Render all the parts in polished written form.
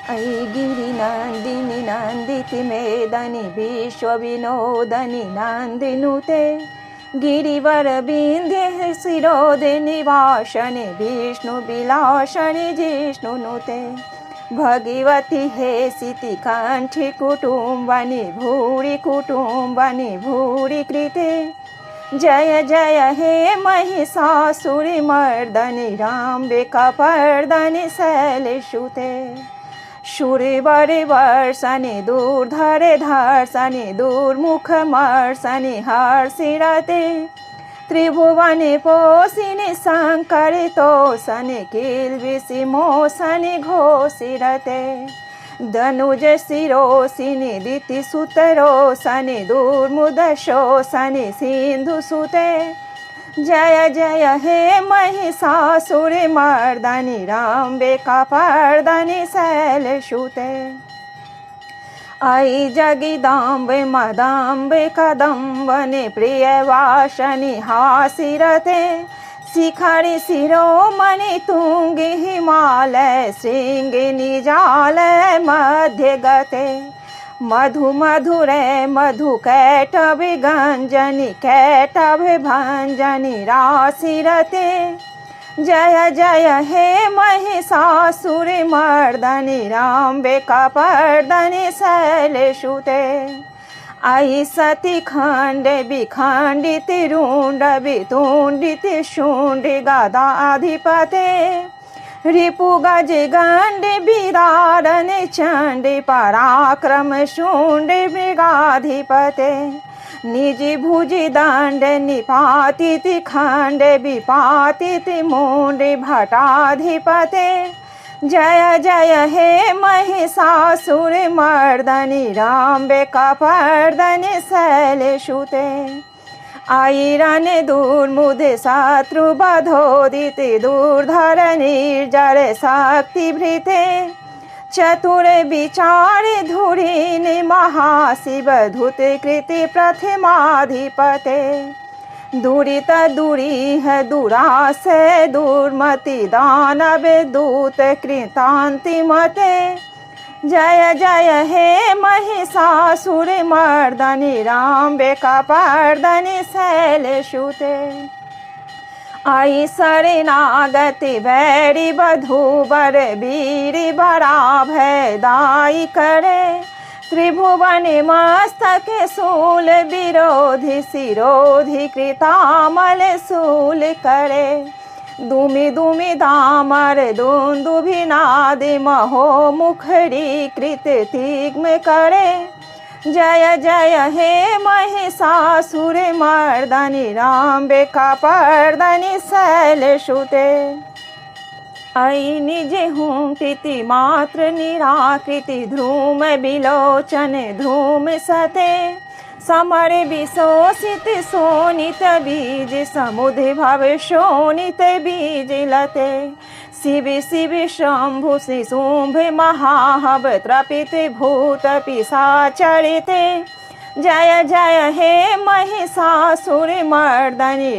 ऐ गिरिनन्दिनि नन्दिति मेदनि विश्वविनोदनि नन्दिनुते गिरिवरविन्ध्ये शिरोदिनि वासनि विष्णुविलासनि जिष्णुनुते भगवति हेसिति कण्ठी कुटुम्बनि भूरि कुटुम्बनि भूरि कृते जय जय हे महिषासुरमर्दनि राम्बिकापर्दनि शैलसुते शूरवर्षनि दूर्धरे धर्षनि दुर्मुखमर्षनि हर्षिरते त्रिभुवने पोषिनि शङ्करितोषनि किल्बिषिमोषनि घोषिरते धनुज शिरोषिनि दितिसुतरोषनि दुर्मुदशोषनि सिन्धुसुते जय जय हे महिषासुरमर्दनि राम्बिकापर्दनि शैलसुते ऐ जगिदाम्बे मदाम्बे कदम्बनि प्रियवासिनि हासिरते शिखरि शिरोमणि तुङ्गे हिमालय शृङ्गे निजालय मध्ये गते मधु मधुरे मधु कैटभि गञ्जनि कैटभि भञ्जनि राशिरते जय जय हे महिषासुरमर्दनि राम्बिकापर्दनि शैलसुते ऐ सति खण्डे विखण्डिति रुण्ड वितुण्डिति शुण्डि गदाधिपते रिपुगज गण्डे विदारणे चण्डे पराक्रम शुण्डे मृगाधिपते निजि भुजि दण्ड निपातिति खण्डे विपातिति मुण्डे भटाधिपते जय जय हे महिषासुरमर्दनि राम्बिकापर्दनि शैलसुते आयरन दुर्मुदे शत्रुबधोदिते दुर्धर निर्जर शक्तिभृते चतुर विचारे धुरीनि महाशिव धूतकृति प्रथमाधिपते दुरित दुरीह दुराशय दुर्मति दानव दूत कृतान्तिमते जय जय हे महिषासुरमर्दनि राम्बिकापर्दनि शैलसुते ऐ शरणागति भैरि वधूवर वीर बराभय दायि करे त्रिभुवने मस्तके शूल विरोधि शिरोधि कृतामल शूल करे दुमि दुमि दामर दुन्दुभिनादि महो मुखरी कृत तिग्म करे जय जय हे महिषासुरमर्दनि राम्बिकापर्दनि शैलसुते ऐ निज हुंकृति मात्र निराकृति ध्रुम विलोचन ध्रुम सते समर विशोषित शोणित बीज समुद्र भव शोणित बीज लते शिव शिव शंभु शुंभ महाहव त्रपित भूत पिशाचरिते जय जय हे महिषासुरमर्दनि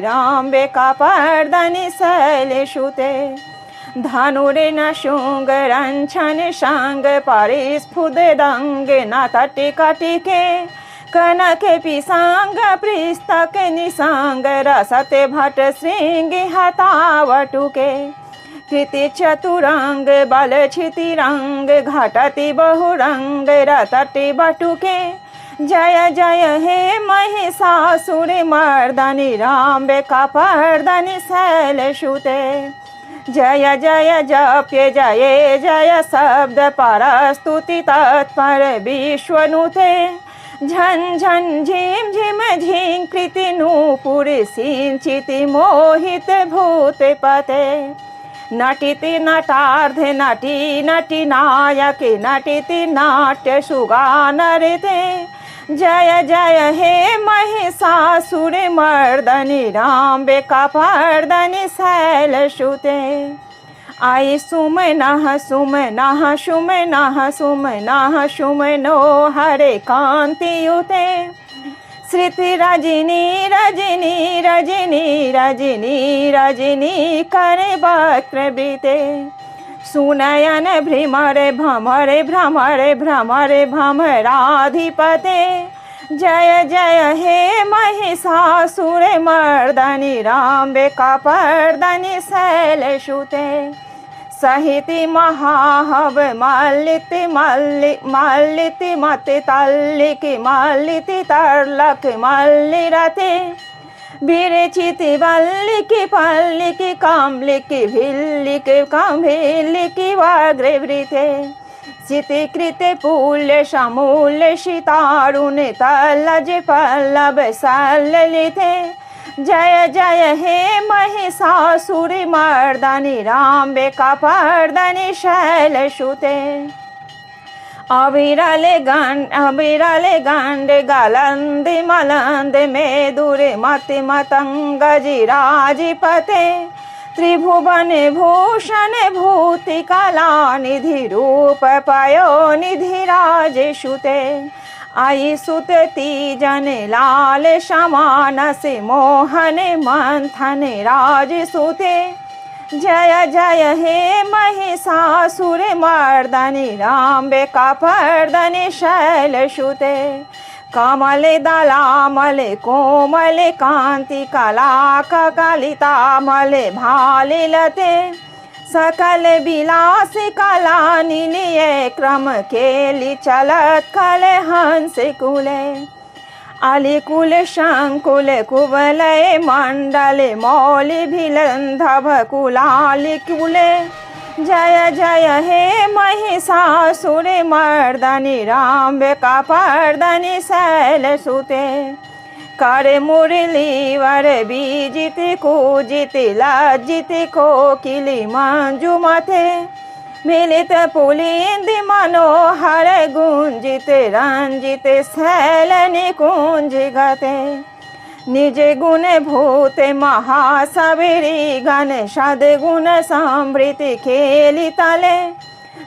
राम्बिकापर्दनि शैलसुते धनुर्न शुंग रंछन शांग परिस्फुद दंग न तटिकटिके कनक पिसांग पृष्ठक निसांग रसत भट श्रृंग हतावटुके कृति चतुरंग बल क्षितिरंग घटति बहुरंग रतटि बटुके जय जय हे महिषासुरमर्दनि राम्बिकापर्दनि शैलसुते जय जय जप्य जय जय शब्द परस्तुति तत्पर विश्वनुते झन झन झिम झिम झिं कृति नूपुर सिंचिति मोहित भूतपते नटिति नटार्ध नटी नटी नायक नटिति नाट्य सुगानरते जय जय हे महिषासुरमर्दनि राम्बिकापर्दनि शैलसुते आई सुमनः सुमनः सुमनः सुमनः सुमनो हरे कान्तियुते श्रुति रजनी रजनी रजनी रजनी रजनी करे वक्रवृते सुनयन भ्रमरे भ्रमरे भ्रमरे भ्रमरे भ्रमराधिपते जय जय हे महिषासुर मर्दनि राम्बिकापर्दनि शैलसुते सहिति महाहव मल्लिति मल्लिति मति तल्लिकि मल्लिति तर्लक मल्लिरते विरचिति वल्लिकि पल्लिकि काम्लिकि भिल्लिकि काम्भिल्लिकि वाग्रवृते सितिकृते पुल्य समूल्य सितारुणे तल्लज पल्लव सल्लिते जय जय हे महिषासुर मर्दनि राम्बिकापर्दनि शैलसुते अविरले गंड गलंदे मलंदे मेदुरे मति मतंगजिराजिपते त्रिभुवन भूषण भूति कला निधि रूप पयो निधि राजेशुते आई सुतती जन लाल समानस मोहन मंथन राजसुते जय जय हे महिषासुर मर्दनि राम्बिकापर्दनि शैलसुते कमल दलामल कोमल कांति कला कलितामल भालिलते सकल विलास कला निलिये क्रम केलि चलत कल हंस कुले अलिकुल शंकुल कुवलय मंडल मौलि भिलंधव कुलालिकुले जय जय हे महिषासुर मर्दनि राम्बिकापर्दनि शैलसुते कर मुरलीवर बीजित कूजित लज्जित कोकिली मंजुमते मिलित पुलिंद मनोहर गुंजित रंजित शैल निकुंज गते निज गुण भूत महासबरी गण सद्गुण समृति खेलि तले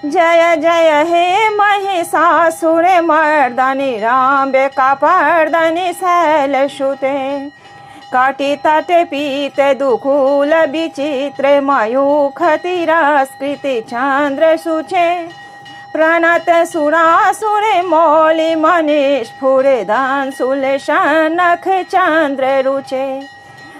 जय जय हे महिषासुर मर्दनि राम्बिकापर्दनि शैलसुते काटि तट पीत दुकूल विचित्र मयूख तिरस्कृति चंद्र सुचे प्रणत सुरासुर मौलि मनिस्फुर दांसुल शनख चंद्र रुचे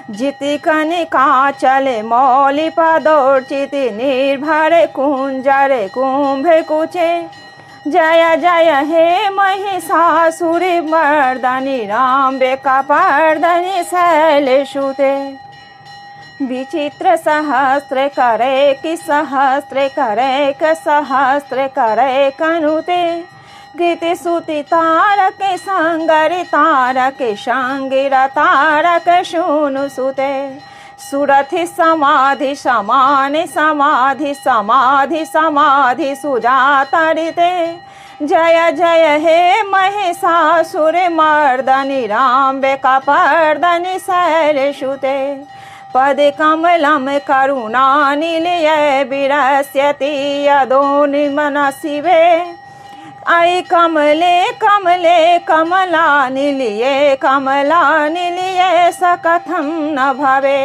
जिति कनिका चले मौलि पदोर्चित निर्भर कुंजर कुंभ कुचे जय जय हे महिषासुर मर्दनि राम्बिकापर्दनि शैलसुते विचित्र सहस्र करे कि सहस्र करे क सहस्र करे कनुते कृति सुति तारक संगर तारक संगिर तारक शूनु सुते सुरथि समाधि समान समाधि समाधि समाधि सुजातरिते जय जय हे महिषासुर मर्दनि राम्बिकापर्दनि शैलसुते पद कमलम करुणा निलय विरस्यति यदोनि मनसिवे आई कमले कमले कमला निलये स कथं न भवे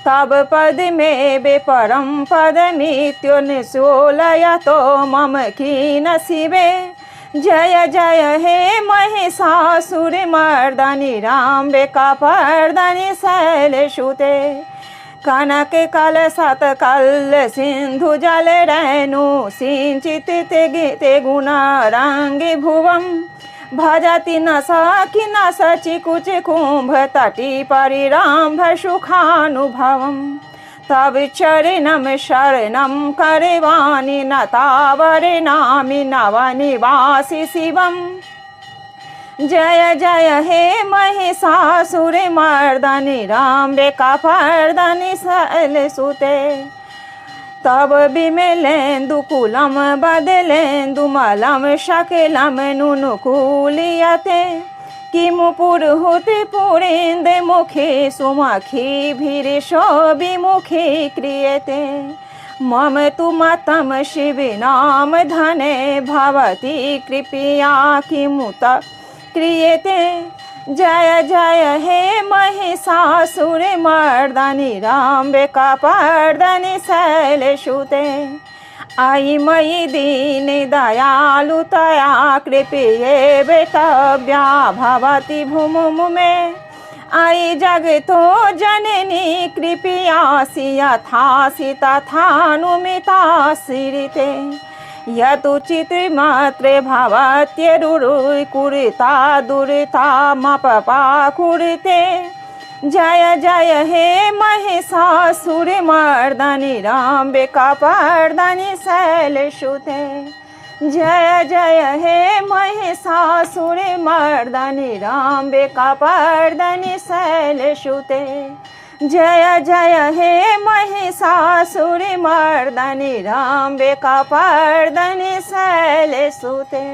तब पद में बेपरम पद मृत्युनिशूलयतो मम कीन शिवे जय जय हे महिषासुर मर्दनि राम्बिकापर्दनि शैलसुते कनक कलशत कल सिंधु जल रेणु सिंचित ते गुण रंगी भुवम भजति न सखि न सचिकुच कुंभ तटी परिराम्भ सुखानुभवम तब चरणम शरणम करवाणि नतावर नामि नवनिवासि शिवम जय जय हे महिषासुर मर्दनि राम्बिकापर्दनि शैलसुते तब विमलेन्दु कुलम बदलेन्दु मलम शकलम नुनुकूलियते किमु पुरुहुति पुरीन्द मुखी सुमखी भीरिशो विमुखी क्रियते मम तु मतम शिव नाम धने भवती कृपया किमुत क्रियते जय जय हे महिषासुर मर्दनि राम्बिकापर्दनि शैलसुते आई मयि दीने दयालु तया कृपये वेतव्या भवति भूमि में। आई जगतो जननी कृपयासि यथासि तथानुमितासिरिते। यतुचित्रमात्रे भवत्यरुरुई कुरिता दुरितामपपाकुरिते। जय जय हे महिषासुरमर्दनि रम्बिकापर्दनि शैलसुते। जय जय हे महिषासुरमर्दनि रम्बिकापर्दनि शैलसुते। जय जय हे महिषासुरमर्दनि रम्बिकापर्दनि शैलसुते।